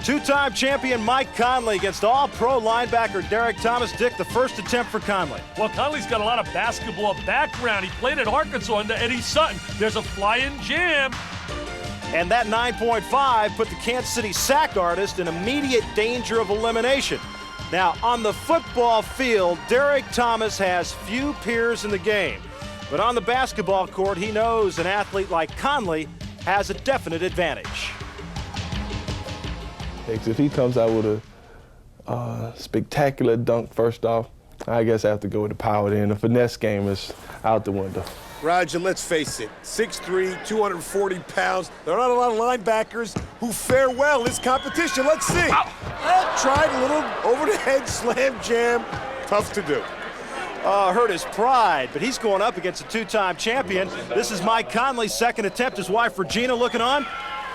Two-time champion Mike Conley against all-pro linebacker Derek Thomas. Dick, the first attempt for Conley. Well, Conley's got a lot of basketball background. He played at Arkansas under Eddie Sutton. There's a flying jam. And that 9.5 put the Kansas City sack artist in immediate danger of elimination. Now, on the football field, Derek Thomas has few peers in the game. But on the basketball court, he knows an athlete like Conley has a definite advantage. If he comes out with a spectacular dunk first off, I guess I have to go with the power then. The finesse game is out the window. Roger, let's face it, 6'3", 240 pounds. There are not a lot of linebackers who fare well in this competition. Let's see. Tried a little over-the-head slam jam. Tough to do. Hurt his pride, but he's going up against a two-time champion. This is Mike Conley's second attempt. His wife, Regina, looking on.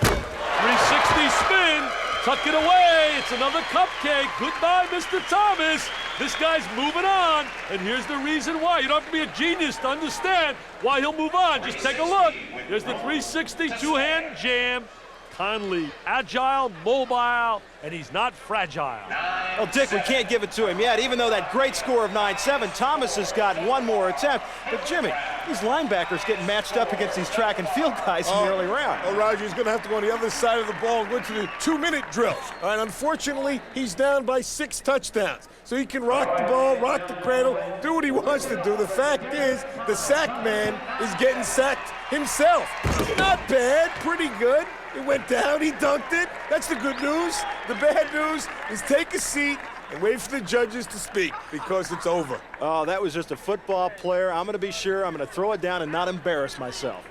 360 spin. Tuck it away. It's another cupcake. Goodbye, Mr. Thomas. This guy's moving on, and here's the reason why. You don't have to be a genius to understand why he'll move on. Just take a look. There's the 360 two-hand jam. Conley, agile, mobile, and he's not fragile. Well, Dick, we can't give it to him yet. Even though that great score of 9-7, Thomas has got one more attempt. But, Jimmy, these linebackers getting matched up against these track and field guys in the early round. Oh, Roger, he's going to have to go on the other side of the ball and go to the 2-minute drills. And unfortunately, he's down by 6 touchdowns. So he can rock the ball, rock the cradle, do what he wants to do. The fact is, the sack man is getting sacked himself. Not bad, pretty good. It went down, he dunked it. That's the good news. The bad news is take a seat and wait for the judges to speak because it's over. Oh, that was just a football player. I'm going to be sure I'm going to throw it down and not embarrass myself.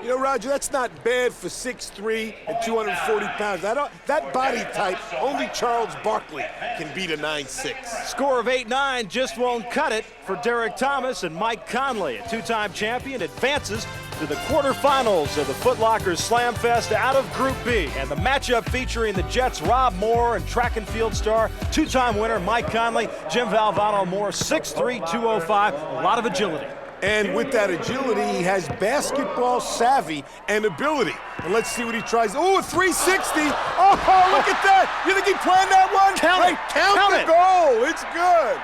You know, Roger, that's not bad for 6'3" and 240 pounds. That body type, only Charles Barkley can beat a 9'6". Score of 8-9 just won't cut it for Derek Thomas, and Mike Conley, a two-time champion, advances to the quarterfinals of the Footlocker Slam Fest out of Group B. And the matchup featuring the Jets' Rob Moore and track and field star, two-time winner Mike Conley, Jim Valvano Moore, 6'3", 205, a lot of agility. And with that agility, he has basketball savvy and ability. And let's see what he tries. Oh, 360. Oh, look at that. You think he planned that one? Count it. Count the goal. It's good.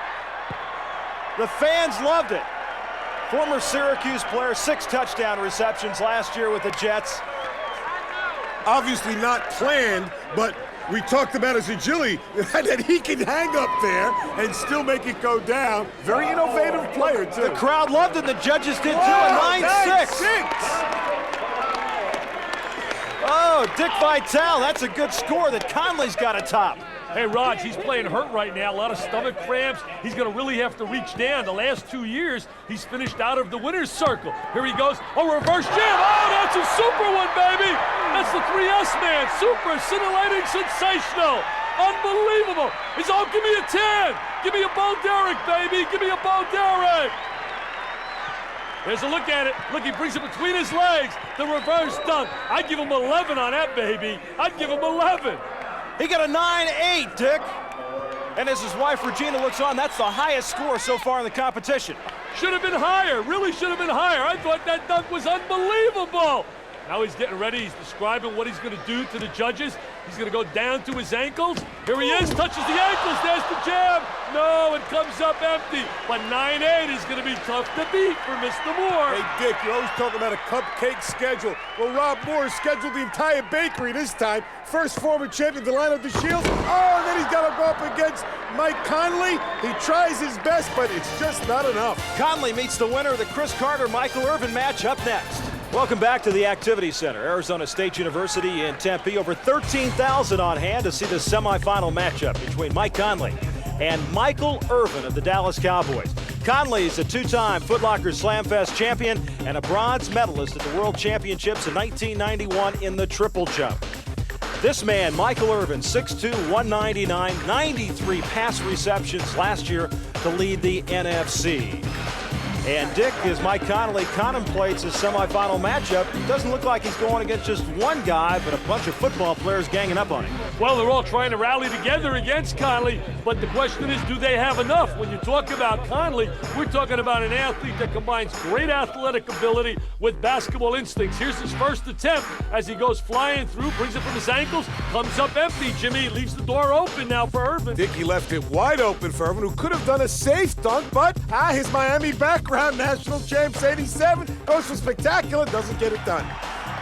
The fans loved it. Former Syracuse player, 6 touchdown receptions last year with the Jets. Obviously not planned, but we talked about his agility, that he can hang up there and still make it go down. Very innovative player, too. The crowd loved it. The judges did, too. A 9-6. Oh, Dick Vitale, that's a good score that Conley's got to top. Hey, Raj, he's playing hurt right now. A lot of stomach cramps. He's going to really have to reach down. The last 2 years, he's finished out of the winner's circle. Here he goes. Oh, reverse jam. Oh, that's a super one, baby. That's the 3S man. Super, scintillating, sensational. Unbelievable. He's, oh, give me a 10. Give me a Bo Derek, baby. Give me a Bo Derek. There's a look at it. Look, he brings it between his legs. The reverse dunk. I'd give him 11 on that, baby. I'd give him 11. He got a 9-8, Dick. And as his wife, Regina, looks on, that's the highest score so far in the competition. Should have been higher. Really should have been higher. I thought that dunk was unbelievable. Now he's getting ready. He's describing what he's going to do to the judges. He's going to go down to his ankles. Here he is, touches the ankles. There's the jab. No, it comes up empty. But 9-8 is going to be tough to beat for Mr. Moore. Hey, Dick, you're always talking about a cupcake schedule. Well, Rob Moore scheduled the entire bakery this time. First former champion to line up the shields. Oh, and then he's got to go up against Mike Conley. He tries his best, but it's just not enough. Conley meets the winner of the Chris Carter-Michael Irvin match up next. Welcome back to the Activity Center. Arizona State University in Tempe. Over 13,000 on hand to see the semifinal matchup between Mike Conley and Michael Irvin of the Dallas Cowboys. Conley is a two-time Footlocker Slam Fest champion and a bronze medalist at the World Championships in 1991 in the triple jump. This man, Michael Irvin, 6'2", 199, 93 pass receptions last year to lead the NFC. And Dick, as Mike Conley contemplates his semifinal matchup, it doesn't look like he's going against just one guy, but a bunch of football players ganging up on him. Well, they're all trying to rally together against Conley, but the question is, do they have enough? When you talk about Conley, we're talking about an athlete that combines great athletic ability with basketball instincts. Here's his first attempt as he goes flying through, brings it from his ankles, comes up empty. Jimmy leaves the door open now for Irvin. Dickey left it wide open for Irvin, who could have done a safe dunk, but his Miami background, national champs 87, goes for spectacular, doesn't get it done.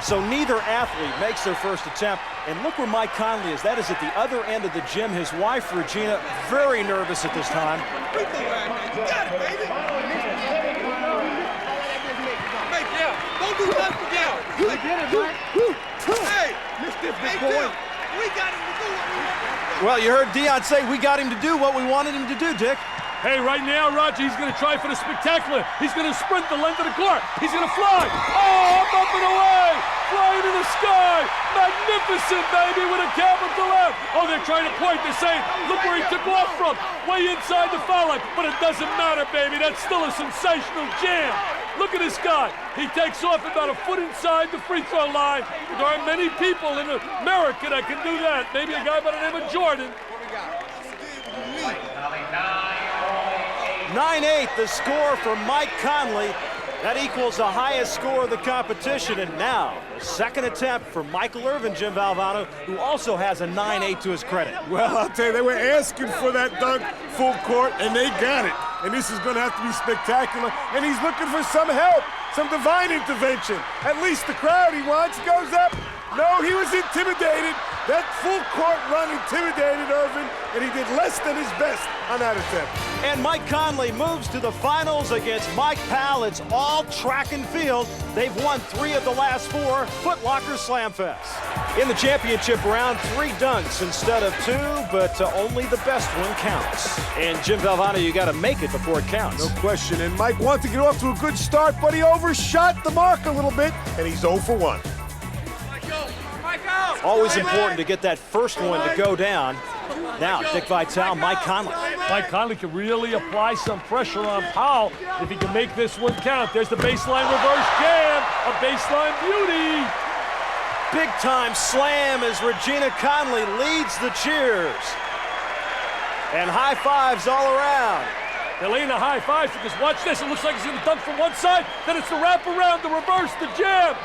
So neither athlete makes their first attempt, and look where Mike Conley is. That is at the other end of the gym. His wife, Regina, very nervous at this time. You got it, baby. Hey, yeah, don't do nothing down. You get it, man. Hey, Tim, we got him to do what we wanted him to do. Well, you heard Dion say we got him to do what we wanted him to do, Dick. Hey, right now, Roger, he's going to try for the spectacular. He's going to sprint the length of the court. He's going to fly. Oh, up and away. Flying in the sky. Magnificent, baby, with a capital F. Oh, they're trying to point. They're saying, look where he took off from. Way inside the foul line. But it doesn't matter, baby. That's still a sensational jam. Look at this guy. He takes off about a foot inside the free throw line. There aren't many people in America that can do that. Maybe a guy by the name of Jordan. 9-8, the score for Mike Conley. That equals the highest score of the competition. And now, the second attempt for Michael Irvin, Jim Valvano, who also has a 9-8 to his credit. Well, I'll tell you, they were asking for that dunk full court, and they got it. And this is going to have to be spectacular. And he's looking for some help, some divine intervention. At least the crowd he wants goes up. No, he was intimidated. That full court run intimidated Irvin, and he did less than his best on that attempt. And Mike Conley moves to the finals against Mike Powell. It's all track and field. They've won 3 of the last 4 Footlocker Slam Fest. In the championship round, 3 dunks instead of 2, but only the best one counts. And Jim Valvano, you got to make it before it counts. No question. And Mike wanted to get off to a good start, but he overshot the mark a little bit, and he's 0 for 1. Always important to get that first one to go down. Now, Dick Vitale, Mike Conley. Mike Conley can really apply some pressure on Powell if he can make this one count. There's the baseline reverse jam, a baseline beauty. Big-time slam as Regina Conley leads the cheers. And high fives all around. They're laying the high fives because watch this. It looks like he's going to dunk from one side. Then it's the wrap around, the reverse, the jam.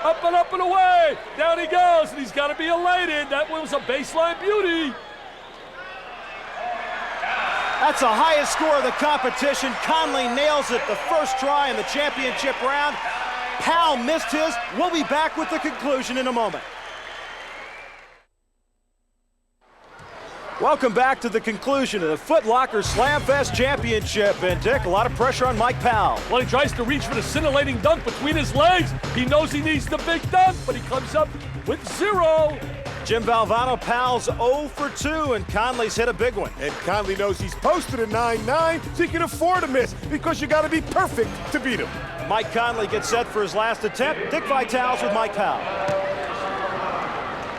Up and away. Down he goes, and he's got to be elated. That was a baseline beauty. That's the highest score of the competition. Conley nails it the first try in the championship round. Powell missed his. We'll be back with the conclusion in a moment. Welcome back to the conclusion of the Footlocker Slam Fest Championship. And Dick, a lot of pressure on Mike Powell. Well, he tries to reach for the scintillating dunk between his legs. He knows he needs the big dunk, but he comes up with 0. Jim Valvano, Powell's 0 for 2, and Conley's hit a big one. And Conley knows he's posted a 9-9, so he can afford to miss because you got to be perfect to beat him. Mike Conley gets set for his last attempt. Dick Vitale's with Mike Powell.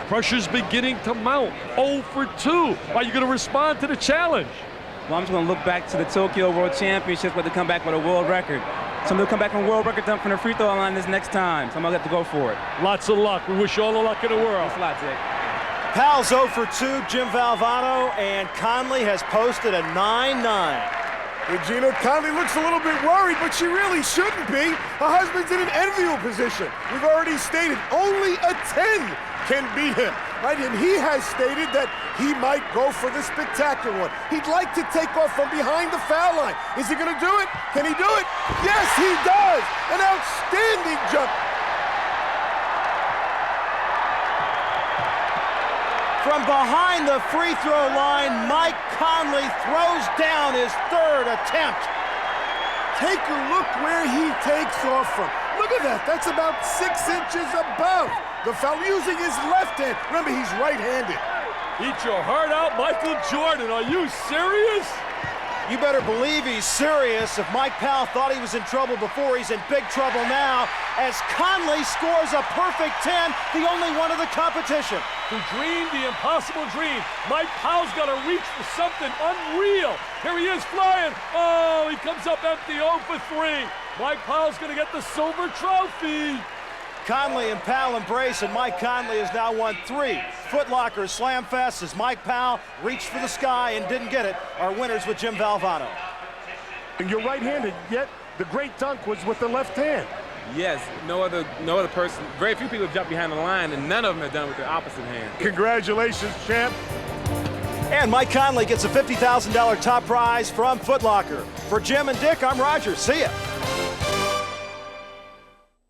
Pressure's beginning to mount. 0 for 2. Are you going to respond to the challenge? Well, I'm just going to look back to the Tokyo World Championships where they come back with a world record. So I'm going to come back from a world record dunk from the free throw line this next time. So I'm going to have to go for it. Lots of luck. We wish you all the luck in the world. Thanks a lot, Dick. Powell's 0 for 2, Jim Valvano, and Conley has posted a 9-9. Regina Conley looks a little bit worried, but she really shouldn't be. Her husband's in an enviable position. We've already stated only a 10 can beat him, right? And he has stated that he might go for the spectacular one. He'd like to take off from behind the foul line. Is he going to do it? Can he do it? Yes, he does. An outstanding jump. From behind the free throw line, Mike Conley throws down his 3rd attempt. Take a look where he takes off from. Look at that. That's about 6 inches above the foul, using his left hand. Remember, he's right-handed. Eat your heart out, Michael Jordan. Are you serious? You better believe he's serious. If Mike Powell thought he was in trouble before, he's in big trouble now, as Conley scores a perfect 10, the only one of the competition. who dreamed the impossible dream. Mike Powell's got to reach for something unreal. Here he is flying. Oh, he comes up empty, 0 for 3. Mike Powell's going to get the silver trophy. Conley and Powell embrace, and Mike Conley has now won 3 Footlocker Slam Fest as Mike Powell reached for the sky and didn't get it. Our winners with Jim Valvano. And you're right-handed, yet the great dunk was with the left hand. Yes, no other person, very few people have jumped behind the line, and none of them have done it with their opposite hand. Congratulations, champ. And Mike Conley gets a $50,000 top prize from Footlocker. For Jim and Dick, I'm Roger. See ya.